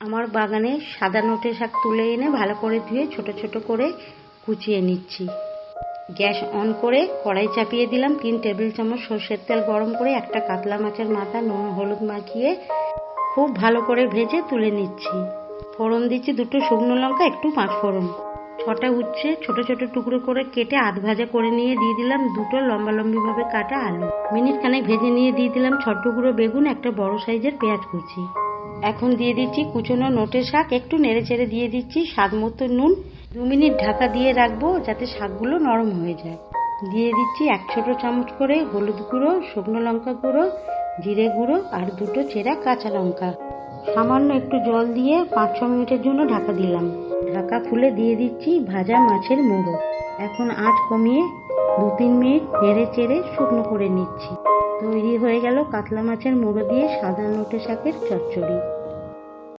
আমার বাগানে সাদা নোটে শাক তুলে এনে ভালো করে ধুয়ে ছোট ছোট করে কুচিয়ে নিচ্ছি। গ্যাস অন করে কড়াই চাপিয়ে দিলাম। 3 টেবিল চামচ সরষের তেল গরম করে একটা কাতলা মাছের মাথা নুন হলুদ মাখিয়ে খুব ভালো করে ভেজে তুলে নিচ্ছি। ফোড়ন দিচ্ছি 2টো শুকনো লঙ্কা, একটু 5 ফোড়ন। 6টা উচ্ছে ছোট ছোট টুকরো করে কেটে আধ ভাজা করে নিয়ে দিয়ে দিলাম 2টো লম্বালম্বি ভাবে কাটা আলু। মিনিট খানেক ভেজে নিয়ে দিয়ে দিলাম 6 টুকরো বেগুন, একটা বড় সাইজের পেঁয়াজ কুচি। এখন দিয়ে দিচ্ছি কুচনো নোটে শাক, একটু নেড়ে চেড়ে দিয়ে দিচ্ছি স্বাদ মতো নুন। 2 মিনিট ঢাকা দিয়ে রাখবো যাতে শাকগুলো নরম হয়ে যায়। দিয়ে দিচ্ছি 1 ছোট চামচ করে হলুদ গুঁড়ো, শুকনো লঙ্কা গুঁড়ো, জিরে গুঁড়ো আর 2টো চেরা কাঁচা লঙ্কা। সামান্য একটু জল দিয়ে 5-6 মিনিটের জন্য ঢাকা দিলাম। ঢাকা খুলে দিয়ে দিচ্ছি ভাজা মাছের মুড়ো। এখন আঁচ কমিয়ে 2-3 মিনিট নেড়ে চেড়ে শুকনো করে নিচ্ছি। তৈরি হয়ে গেল কাতলা মাছের মুড়ো দিয়ে সাদা নোটে শাকের চচ্চড়ি।